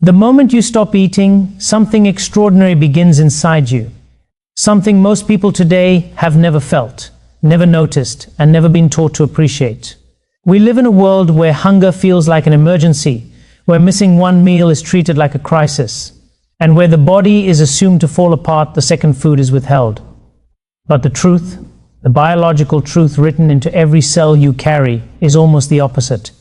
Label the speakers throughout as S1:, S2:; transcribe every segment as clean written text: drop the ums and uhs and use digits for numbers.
S1: The moment you stop eating, something extraordinary begins inside you. Something most people today have never felt, never noticed, and never been taught to appreciate. We live in a world where hunger feels like an emergency, where missing one meal is treated like a crisis, and where the body is assumed to fall apart the second food is withheld. But the truth, the biological truth written into every cell you carry, is almost the opposite.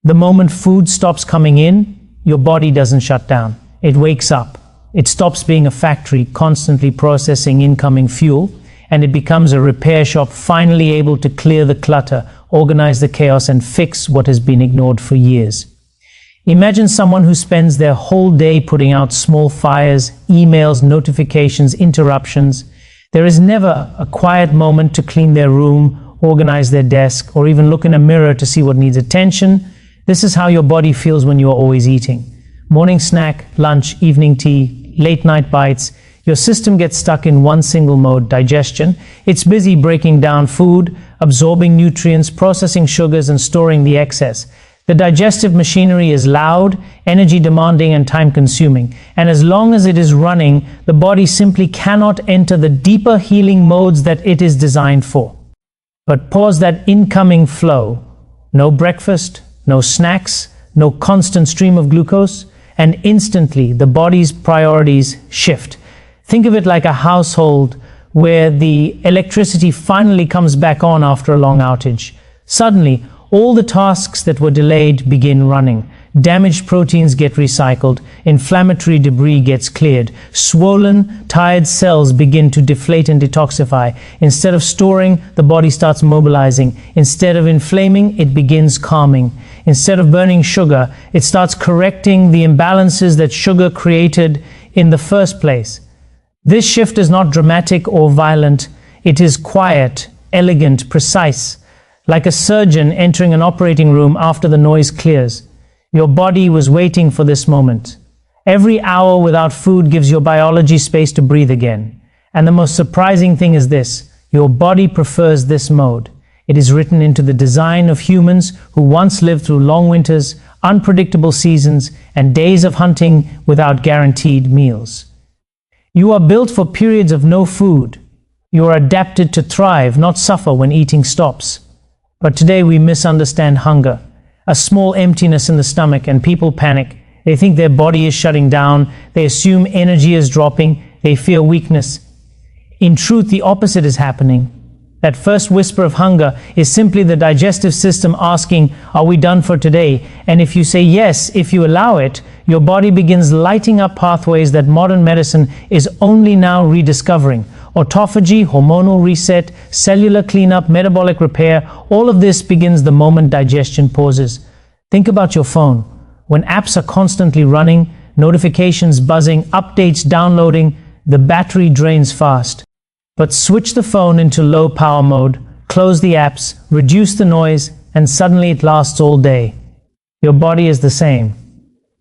S1: The moment food stops coming in, your body doesn't shut down. It wakes up. It stops being a factory constantly processing incoming fuel, and it becomes a repair shop finally able to clear the clutter, organize the chaos, and fix what has been ignored for years. Imagine someone who spends their whole day putting out small fires, emails, notifications, interruptions. There is never a quiet moment to clean their room, organize their desk, or even look in a mirror to see what needs attention. This is how your body feels when you are always eating. Morning snack, lunch, evening tea, late night bites. Your system gets stuck in one single mode, digestion. It's busy breaking down food, absorbing nutrients, processing sugars, and storing the excess. The digestive machinery is loud, energy demanding, and time consuming. And as long as it is running, the body simply cannot enter the deeper healing modes that it is designed for. But pause that incoming flow. No breakfast, no snacks, no constant stream of glucose, and instantly the body's priorities shift. Think of it like a household where the electricity finally comes back on after a long outage. Suddenly, all the tasks that were delayed begin running. Damaged proteins get recycled, inflammatory debris gets cleared, swollen, tired cells begin to deflate and detoxify. Instead of storing, the body starts mobilizing. Instead of inflaming, it begins calming. Instead of burning sugar, it starts correcting the imbalances that sugar created in the first place. This shift is not dramatic or violent. It is quiet, elegant, precise, like a surgeon entering an operating room after the noise clears. Your body was waiting for this moment. Every hour without food gives your biology space to breathe again. And the most surprising thing is this: your body prefers this mode. It is written into the design of humans who once lived through long winters, unpredictable seasons, and days of hunting without guaranteed meals. You are built for periods of no food. You are adapted to thrive, not suffer when eating stops. But today we misunderstand hunger. A small emptiness in the stomach and people panic. They think their body is shutting down. They assume energy is dropping. They fear weakness. In truth, the opposite is happening. That first whisper of hunger is simply the digestive system asking, are we done for today? And if you say yes, if you allow it, your body begins lighting up pathways that modern medicine is only now rediscovering. Autophagy, hormonal reset, cellular cleanup, metabolic repair, all of this begins the moment digestion pauses. Think about your phone. When apps are constantly running, notifications buzzing, updates downloading, the battery drains fast. But switch the phone into low power mode, close the apps, reduce the noise, and suddenly it lasts all day. Your body is the same.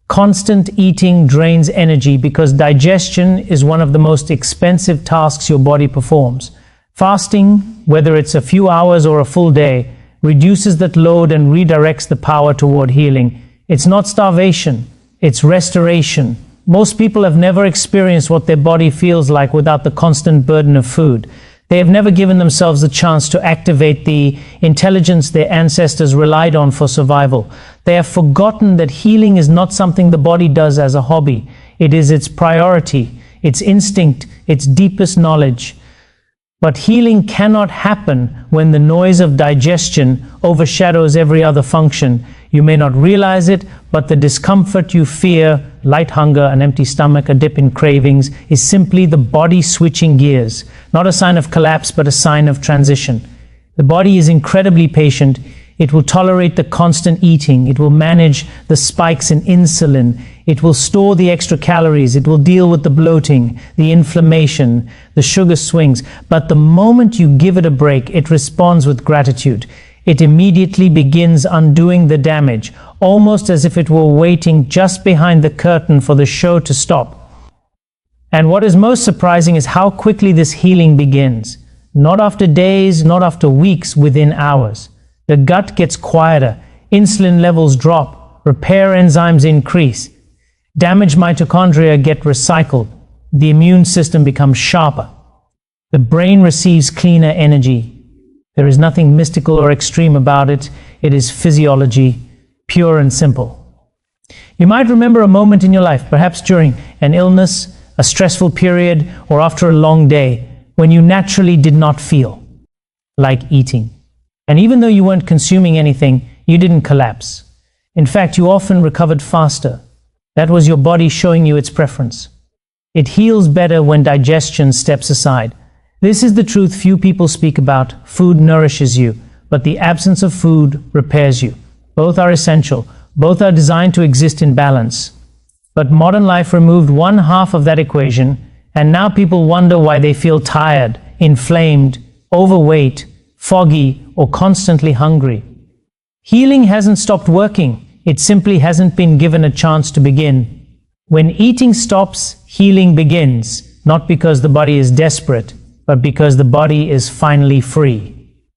S1: Constant eating drains energy because digestion is one of the most expensive tasks your body performs. Fasting, whether it's a few hours or a full day, reduces that load and redirects the power toward healing. It's not starvation, it's restoration. Most people have never experienced what their body feels like without the constant burden of food. They have never given themselves the chance to activate the intelligence their ancestors relied on for survival. They have forgotten that healing is not something the body does as a hobby. It is its priority, its instinct, its deepest knowledge. But healing cannot happen when the noise of digestion overshadows every other function. You may not realize it, but the discomfort you fear, light hunger, an empty stomach, a dip in cravings, is simply the body switching gears. Not a sign of collapse, but a sign of transition. The body is incredibly patient. It will tolerate the constant eating. It will manage the spikes in insulin. It will store the extra calories. It will deal with the bloating, the inflammation, the sugar swings. But the moment you give it a break, it responds with gratitude. It immediately begins undoing the damage, almost as if it were waiting just behind the curtain for the show to stop. And what is most surprising is how quickly this healing begins. Not after days, not after weeks, within hours. The gut gets quieter, insulin levels drop, repair enzymes increase. Damaged mitochondria get recycled. The immune system becomes sharper. The brain receives cleaner energy. There is nothing mystical or extreme about it. It is physiology, pure and simple. You might remember a moment in your life, perhaps during an illness, a stressful period, or after a long day, when you naturally did not feel like eating. And even though you weren't consuming anything, you didn't collapse. In fact, you often recovered faster. That was your body showing you its preference. It heals better when digestion steps aside. This is the truth few people speak about. Food nourishes you, but the absence of food repairs you. Both are essential. Both are designed to exist in balance. But modern life removed one half of that equation, and now people wonder why they feel tired, inflamed, overweight, foggy, or constantly hungry. Healing hasn't stopped working. It simply hasn't been given a chance to begin. When eating stops, healing begins, not because the body is desperate, but because the body is finally free.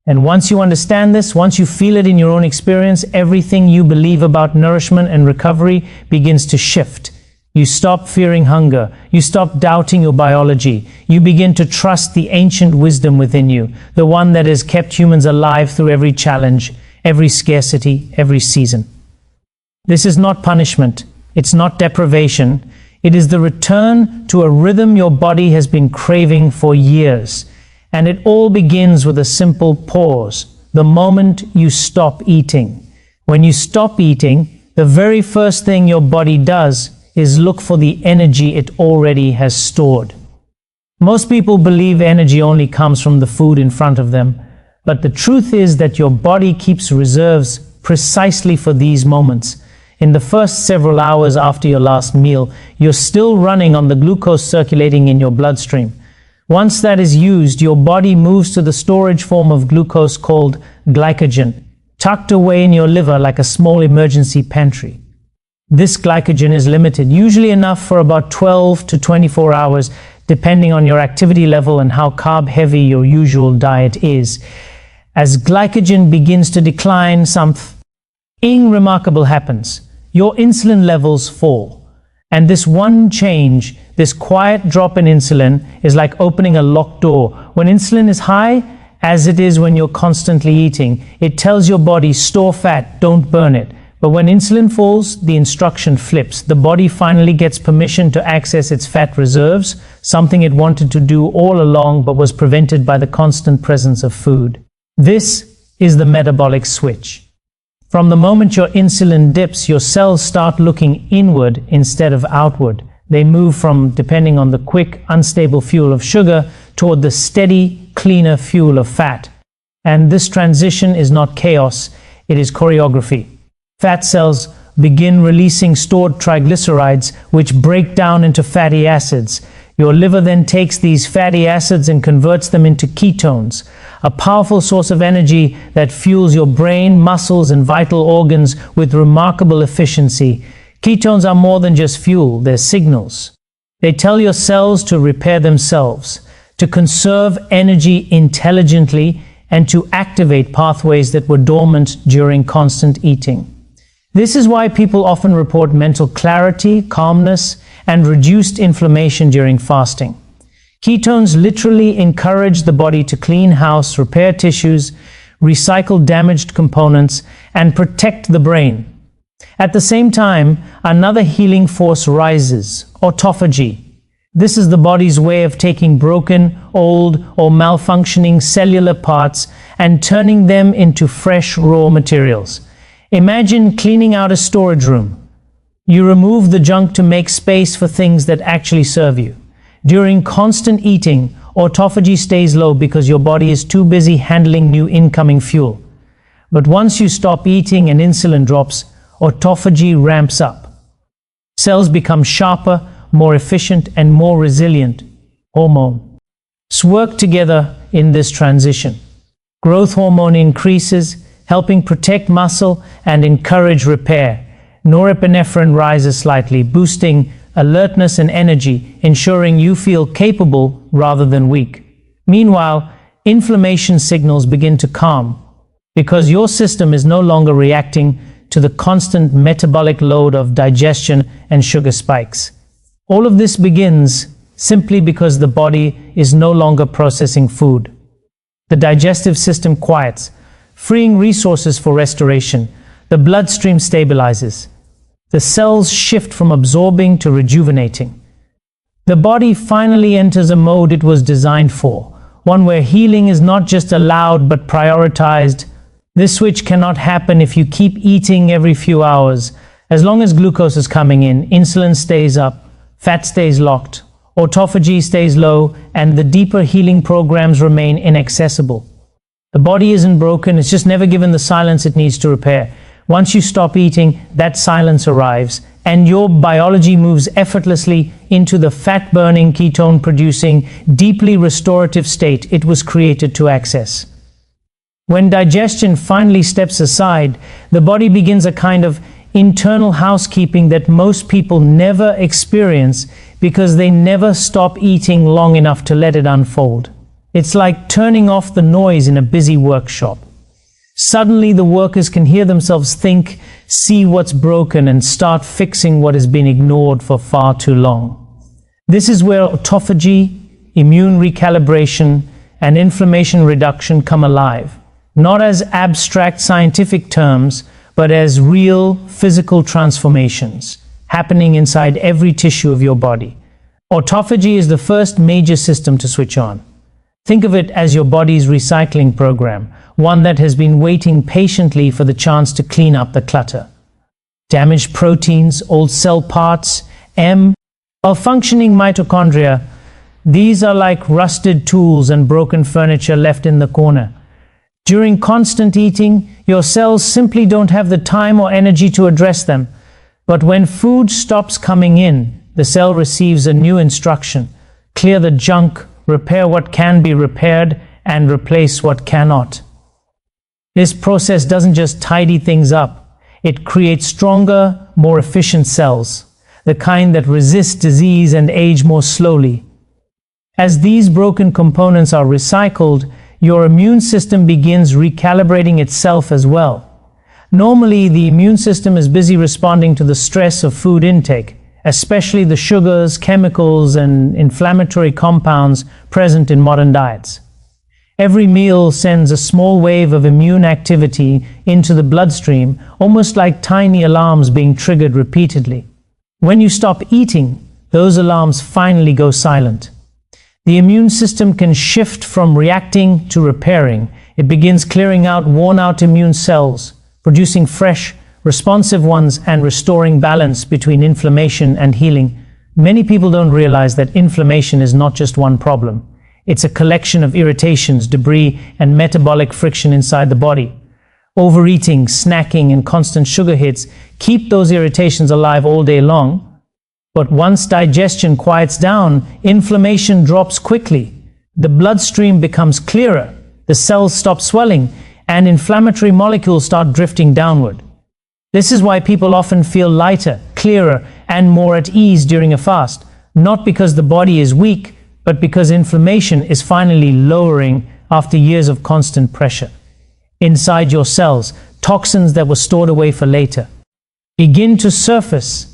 S1: And once you understand this, once you feel it in your own experience, everything you believe about nourishment and recovery begins to shift. You stop fearing hunger. You stop doubting your biology. You begin to trust the ancient wisdom within you, the one that has kept humans alive through every challenge, every scarcity, every season. This is not punishment. It's not deprivation. It is the return to a rhythm your body has been craving for years. And it all begins with a simple pause, the moment you stop eating. When you stop eating, the very first thing your body does is look for the energy it already has stored. Most people believe energy only comes from the food in front of them, but the truth is that your body keeps reserves precisely for these moments. In the first several hours after your last meal, you're still running on the glucose circulating in your bloodstream. Once that is used, your body moves to the storage form of glucose called glycogen, tucked away in your liver like a small emergency pantry. This glycogen is limited, usually enough for about 12 to 24 hours, depending on your activity level and how carb-heavy your usual diet is. As glycogen begins to decline, something remarkable happens. Your insulin levels fall. And this one change, this quiet drop in insulin, is like opening a locked door. When insulin is high, as it is when you're constantly eating, it tells your body, store fat, don't burn it. But when insulin falls, the instruction flips. The body finally gets permission to access its fat reserves, something it wanted to do all along but was prevented by the constant presence of food. This is the metabolic switch. From the moment your insulin dips, your cells start looking inward instead of outward. They move from, depending on the quick, unstable fuel of sugar, toward the steady, cleaner fuel of fat. And this transition is not chaos, it is choreography. Fat cells begin releasing stored triglycerides, which break down into fatty acids. Your liver then takes these fatty acids and converts them into ketones, a powerful source of energy that fuels your brain, muscles, and vital organs with remarkable efficiency. Ketones are more than just fuel, they're signals. They tell your cells to repair themselves, to conserve energy intelligently, and to activate pathways that were dormant during constant eating. This is why people often report mental clarity, calmness, and reduced inflammation during fasting. Ketones literally encourage the body to clean house, repair tissues, recycle damaged components, and protect the brain. At the same time, another healing force rises, autophagy. This is the body's way of taking broken, old, or malfunctioning cellular parts and turning them into fresh, raw materials. Imagine cleaning out a storage room. You remove the junk to make space for things that actually serve you. During constant eating, autophagy stays low because your body is too busy handling new incoming fuel. But once you stop eating and insulin drops, autophagy ramps up. Cells become sharper, more efficient, and more resilient. Hormones work together in this transition. Growth hormone increases, helping protect muscle and encourage repair. Norepinephrine rises slightly, boosting alertness and energy, ensuring you feel capable rather than weak. Meanwhile, inflammation signals begin to calm because your system is no longer reacting to the constant metabolic load of digestion and sugar spikes. All of this begins simply because the body is no longer processing food. The digestive system quiets, freeing resources for restoration. The bloodstream stabilizes. The cells shift from absorbing to rejuvenating. The body finally enters a mode it was designed for, one where healing is not just allowed but prioritized. This switch cannot happen if you keep eating every few hours. As long as glucose is coming in, insulin stays up, fat stays locked, autophagy stays low, and the deeper healing programs remain inaccessible. The body isn't broken, it's just never given the silence it needs to repair. Once you stop eating, that silence arrives, and your biology moves effortlessly into the fat-burning, ketone-producing, deeply restorative state it was created to access. When digestion finally steps aside, the body begins a kind of internal housekeeping that most people never experience because they never stop eating long enough to let it unfold. It's like turning off the noise in a busy workshop. Suddenly the workers can hear themselves think, see what's broken, and start fixing what has been ignored for far too long. This is where autophagy, immune recalibration, and inflammation reduction come alive, not as abstract scientific terms, but as real physical transformations happening inside every tissue of your body. Autophagy is the first major system to switch on. Think of it as your body's recycling program, one that has been waiting patiently for the chance to clean up the clutter. Damaged proteins, old cell parts, malfunctioning mitochondria, these are like rusted tools and broken furniture left in the corner. During constant eating, your cells simply don't have the time or energy to address them. But when food stops coming in, the cell receives a new instruction: clear the junk, repair what can be repaired, and replace what cannot. This process doesn't just tidy things up, it creates stronger, more efficient cells, the kind that resist disease and age more slowly. As these broken components are recycled, your immune system begins recalibrating itself as well. Normally, the immune system is busy responding to the stress of food intake, especially the sugars, chemicals, and inflammatory compounds present in modern diets. Every meal sends a small wave of immune activity into the bloodstream, almost like tiny alarms being triggered repeatedly. When you stop eating, those alarms finally go silent. The immune system can shift from reacting to repairing. It begins clearing out worn-out immune cells, producing fresh, responsive ones, and restoring balance between inflammation and healing. Many people don't realize that inflammation is not just one problem. It's a collection of irritations, debris, and metabolic friction inside the body. Overeating, snacking, and constant sugar hits keep those irritations alive all day long. But once digestion quiets down, inflammation drops quickly. The bloodstream becomes clearer, the cells stop swelling, and inflammatory molecules start drifting downward. This is why people often feel lighter, clearer, and more at ease during a fast, not because the body is weak, but because inflammation is finally lowering after years of constant pressure. Inside your cells, toxins that were stored away for later begin to surface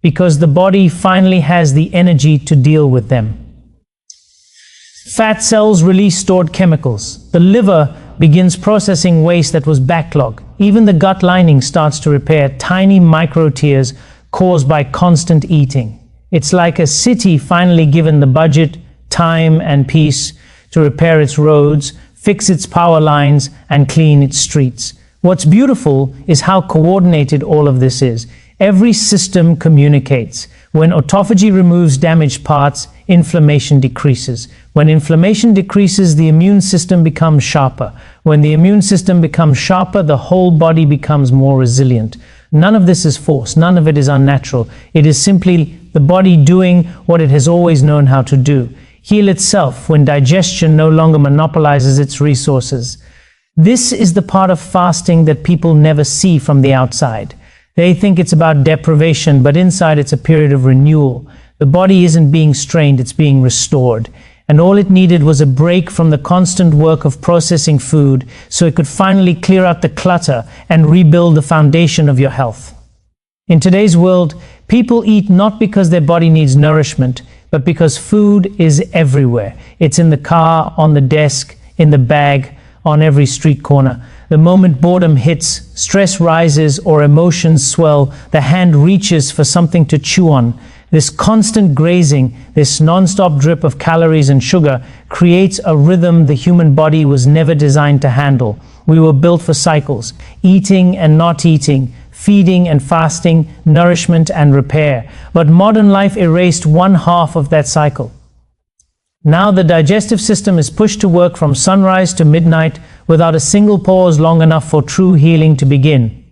S1: because the body finally has the energy to deal with them. Fat cells release stored chemicals. The liver begins processing waste that was backlogged. Even the gut lining starts to repair tiny micro tears caused by constant eating. It's like a city finally given the budget, time, and peace to repair its roads, fix its power lines, and clean its streets. What's beautiful is how coordinated all of this is. Every system communicates. When autophagy removes damaged parts, inflammation decreases. When inflammation decreases, the immune system becomes sharper. When the immune system becomes sharper, the whole body becomes more resilient. None of this is forced. None of it is unnatural. It is simply the body doing what it has always known how to do: heal itself when digestion no longer monopolizes its resources. This is the part of fasting that people never see from the outside. They think it's about deprivation, but inside it's a period of renewal. The body isn't being strained, it's being restored. And all it needed was a break from the constant work of processing food so it could finally clear out the clutter and rebuild the foundation of your health. In today's world, people eat not because their body needs nourishment, but because food is everywhere. It's in the car, on the desk, in the bag, on every street corner. The moment boredom hits, stress rises, or emotions swell, the hand reaches for something to chew on. This constant grazing, this non-stop drip of calories and sugar creates a rhythm the human body was never designed to handle. We were built for cycles, eating and not eating, feeding and fasting, nourishment and repair. But modern life erased one half of that cycle. Now the digestive system is pushed to work from sunrise to midnight without a single pause long enough for true healing to begin.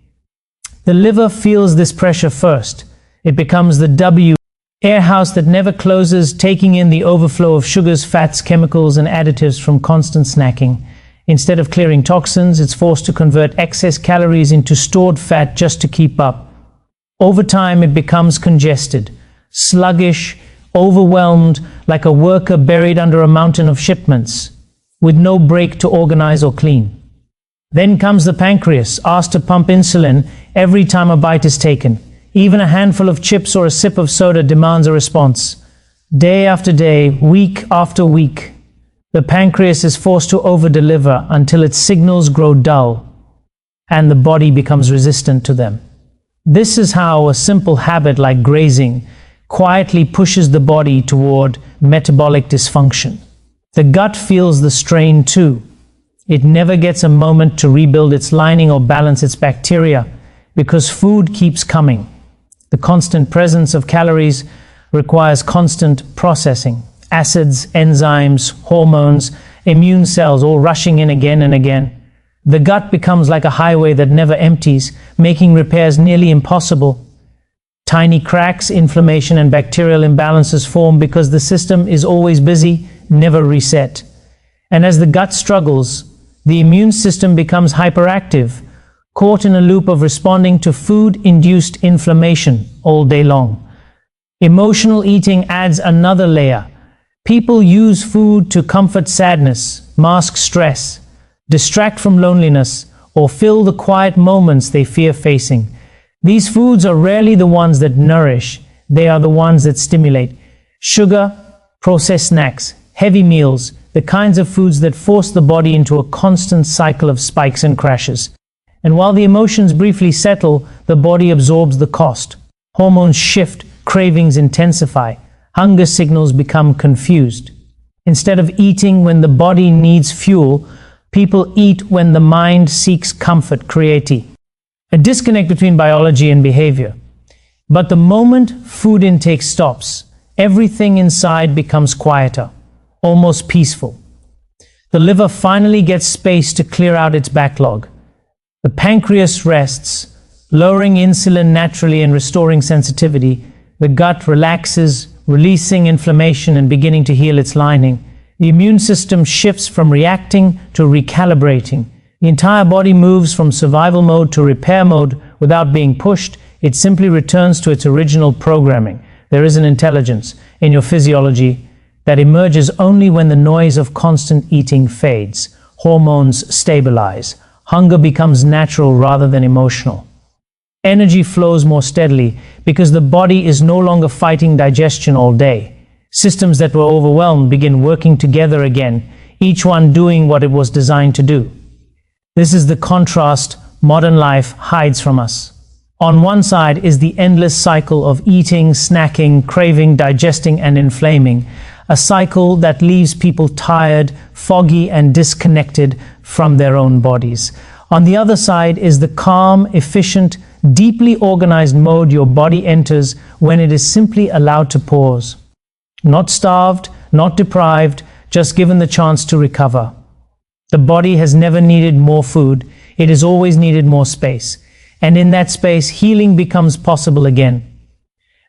S1: The liver feels this pressure first. It becomes the warehouse that never closes, taking in the overflow of sugars, fats, chemicals, and additives from constant snacking. Instead of clearing toxins, it's forced to convert excess calories into stored fat just to keep up. Over time, it becomes congested, sluggish, overwhelmed, like a worker buried under a mountain of shipments, with no break to organize or clean. Then comes the pancreas, asked to pump insulin every time a bite is taken. Even a handful of chips or a sip of soda demands a response. Day after day, week after week, the pancreas is forced to over-deliver until its signals grow dull and the body becomes resistant to them. This is how a simple habit like grazing quietly pushes the body toward metabolic dysfunction. The gut feels the strain too. It never gets a moment to rebuild its lining or balance its bacteria because food keeps coming. The constant presence of calories requires constant processing. Acids, enzymes, hormones, immune cells all rushing in again and again. The gut becomes like a highway that never empties, making repairs nearly impossible. Tiny cracks, inflammation, and bacterial imbalances form because the system is always busy, never reset. And as the gut struggles, the immune system becomes hyperactive, caught in a loop of responding to food-induced inflammation all day long. Emotional eating adds another layer. People use food to comfort sadness, mask stress, distract from loneliness, or fill the quiet moments they fear facing. These foods are rarely the ones that nourish, they are the ones that stimulate. Sugar, processed snacks, heavy meals, the kinds of foods that force the body into a constant cycle of spikes and crashes. And while the emotions briefly settle, the body absorbs the cost. Hormones shift, cravings intensify, hunger signals become confused. Instead of eating when the body needs fuel, people eat when the mind seeks comfort, creati. A disconnect between biology and behavior. But the moment food intake stops, everything inside becomes quieter, almost peaceful. The liver finally gets space to clear out its backlog. The pancreas rests, lowering insulin naturally and restoring sensitivity. The gut relaxes, releasing inflammation and beginning to heal its lining. The immune system shifts from reacting to recalibrating. The entire body moves from survival mode to repair mode without being pushed. It simply returns to its original programming. There is an intelligence in your physiology that emerges only when the noise of constant eating fades. Hormones stabilize. Hunger becomes natural rather than emotional. Energy flows more steadily because the body is no longer fighting digestion all day. Systems that were overwhelmed begin working together again, each one doing what it was designed to do. This is the contrast modern life hides from us. On one side is the endless cycle of eating, snacking, craving, digesting, and inflaming. A cycle that leaves people tired, foggy, and disconnected from their own bodies. On the other side is the calm, efficient, deeply organized mode your body enters when it is simply allowed to pause. Not starved, not deprived, just given the chance to recover. The body has never needed more food, it has always needed more space. And in that space, healing becomes possible again.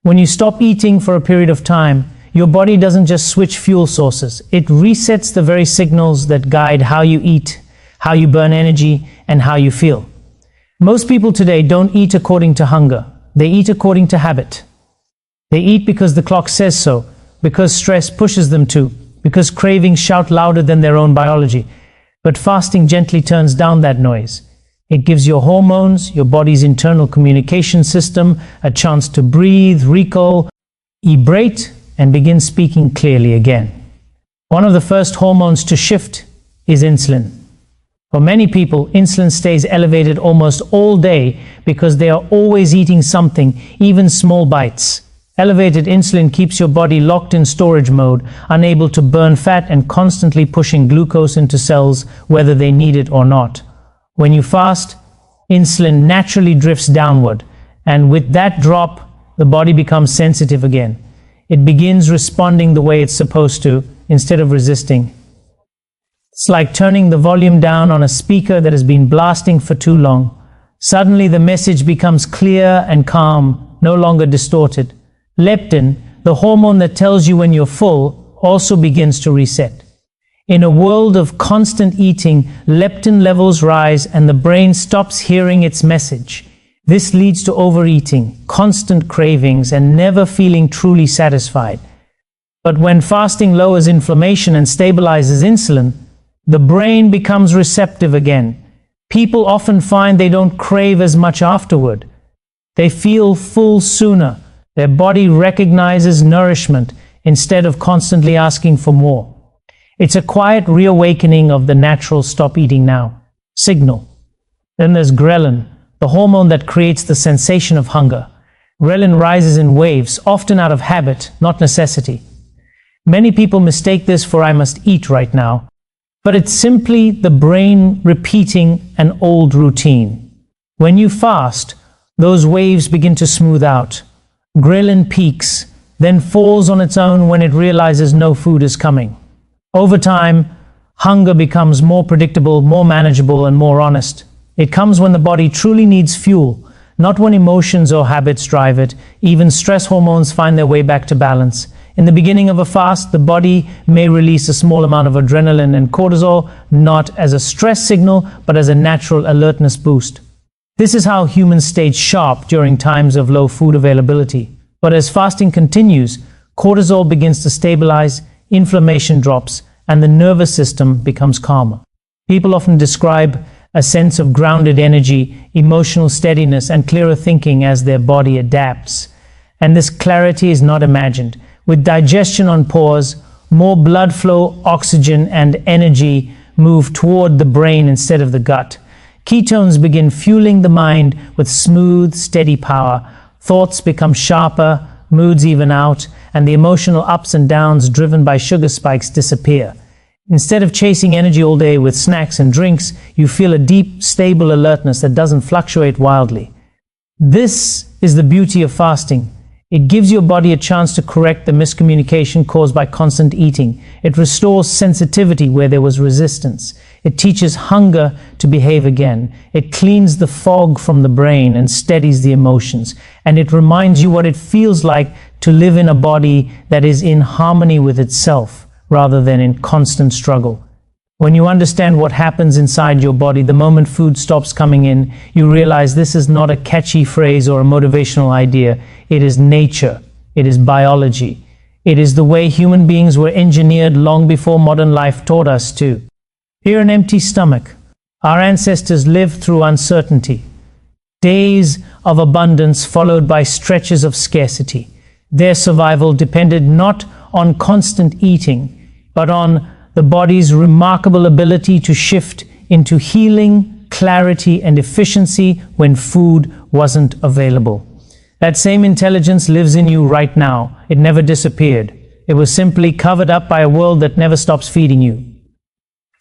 S1: When you stop eating for a period of time, your body doesn't just switch fuel sources, it resets the very signals that guide how you eat, how you burn energy, and how you feel. Most people today don't eat according to hunger, they eat according to habit. They eat because the clock says so, because stress pushes them to, because cravings shout louder than their own biology. But fasting gently turns down that noise. It gives your hormones, your body's internal communication system, a chance to breathe, recall, ebrate, and begin speaking clearly again. One of the first hormones to shift is insulin. For many people, insulin stays elevated almost all day because they are always eating something, even small bites. Elevated insulin keeps your body locked in storage mode, unable to burn fat and constantly pushing glucose into cells whether they need it or not. When you fast, insulin naturally drifts downward, and with that drop, the body becomes sensitive again. It begins responding the way it's supposed to, instead of resisting. It's like turning the volume down on a speaker that has been blasting for too long. Suddenly the message becomes clear and calm, no longer distorted. Leptin, the hormone that tells you when you're full, also begins to reset. In a world of constant eating, leptin levels rise and the brain stops hearing its message. This leads to overeating, constant cravings, and never feeling truly satisfied. But when fasting lowers inflammation and stabilizes insulin, the brain becomes receptive again. People often find they don't crave as much afterward. They feel full sooner. Their body recognizes nourishment instead of constantly asking for more. It's a quiet reawakening of the natural stop eating now signal. Then there's ghrelin, the hormone that creates the sensation of hunger. Ghrelin rises in waves, often out of habit, not necessity. Many people mistake this for "I must eat right now," but it's simply the brain repeating an old routine. When you fast, those waves begin to smooth out. Ghrelin peaks, then falls on its own when it realizes no food is coming. Over time, hunger becomes more predictable, more manageable, and more honest. It comes when the body truly needs fuel, not when emotions or habits drive it. Even stress hormones find their way back to balance. In the beginning of a fast, the body may release a small amount of adrenaline and cortisol, not as a stress signal, but as a natural alertness boost. This is how humans stay sharp during times of low food availability. But as fasting continues, cortisol begins to stabilize, inflammation drops, and the nervous system becomes calmer. People often describe a sense of grounded energy, emotional steadiness, and clearer thinking as their body adapts. And this clarity is not imagined. With digestion on pause, more blood flow, oxygen, and energy move toward the brain instead of the gut. Ketones begin fueling the mind with smooth, steady power. Thoughts become sharper, moods even out, and the emotional ups and downs driven by sugar spikes disappear. Instead of chasing energy all day with snacks and drinks, you feel a deep, stable alertness that doesn't fluctuate wildly. This is the beauty of fasting. It gives your body a chance to correct the miscommunication caused by constant eating. It restores sensitivity where there was resistance. It teaches hunger to behave again. It cleans the fog from the brain and steadies the emotions. And it reminds you what it feels like to live in a body that is in harmony with itself, rather than in constant struggle. When you understand what happens inside your body the moment food stops coming in, you realize this is not a catchy phrase or a motivational idea. It is nature. It is biology. It is the way human beings were engineered long before modern life taught us to. Fear an empty stomach. Our ancestors lived through uncertainty. Days of abundance followed by stretches of scarcity. Their survival depended not on constant eating, but on the body's remarkable ability to shift into healing, clarity, and efficiency when food wasn't available. That same intelligence lives in you right now. It never disappeared. It was simply covered up by a world that never stops feeding you.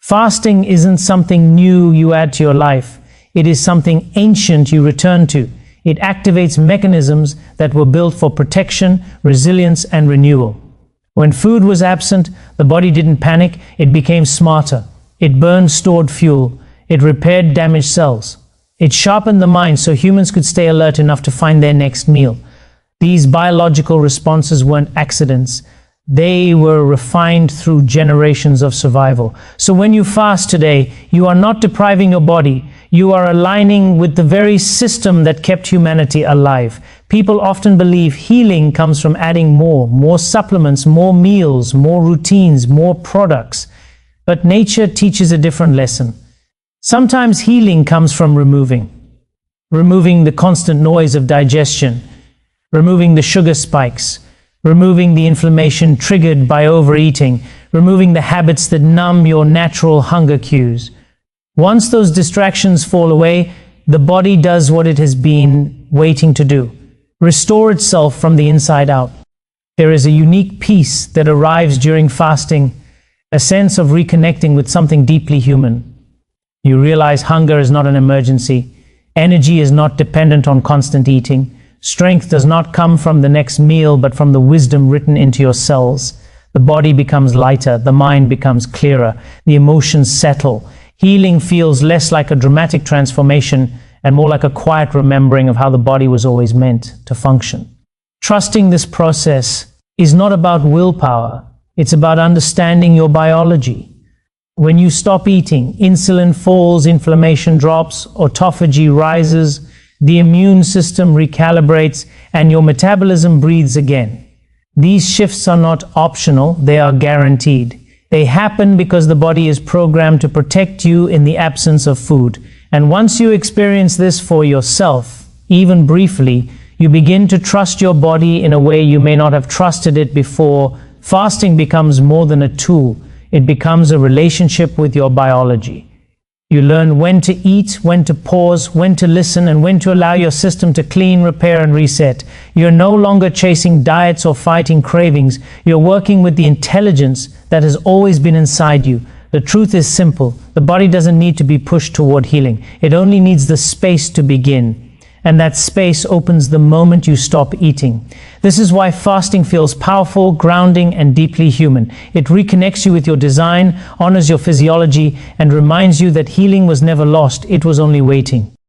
S1: Fasting isn't something new you add to your life. It is something ancient you return to. It activates mechanisms that were built for protection, resilience, and renewal. When food was absent, the body didn't panic, it became smarter. It burned stored fuel. It repaired damaged cells. It sharpened the mind so humans could stay alert enough to find their next meal. These biological responses weren't accidents. They were refined through generations of survival. So when you fast today, you are not depriving your body. You are aligning with the very system that kept humanity alive. People often believe healing comes from adding more supplements, more meals, more routines, more products. But nature teaches a different lesson. Sometimes healing comes from removing the constant noise of digestion, removing the sugar spikes, removing the inflammation triggered by overeating, removing the habits that numb your natural hunger cues. Once those distractions fall away, the body does what it has been waiting to do: restore itself from the inside out. There is a unique peace that arrives during fasting, a sense of reconnecting with something deeply human. You realize hunger is not an emergency. Energy is not dependent on constant eating. Strength does not come from the next meal, but from the wisdom written into your cells. The body becomes lighter, the mind becomes clearer, the emotions settle. Healing feels less like a dramatic transformation and more like a quiet remembering of how the body was always meant to function. Trusting this process is not about willpower, it's about understanding your biology. When you stop eating, insulin falls, inflammation drops, autophagy rises, the immune system recalibrates, and your metabolism breathes again. These shifts are not optional, they are guaranteed. They happen because the body is programmed to protect you in the absence of food. And once you experience this for yourself, even briefly, you begin to trust your body in a way you may not have trusted it before. Fasting becomes more than a tool. It becomes a relationship with your biology. You learn when to eat, when to pause, when to listen, and when to allow your system to clean, repair, and reset. You're no longer chasing diets or fighting cravings. You're working with the intelligence that has always been inside you. The truth is simple. The body doesn't need to be pushed toward healing. It only needs the space to begin. And that space opens the moment you stop eating. This is why fasting feels powerful, grounding, and deeply human. It reconnects you with your design, honors your physiology, and reminds you that healing was never lost, it was only waiting.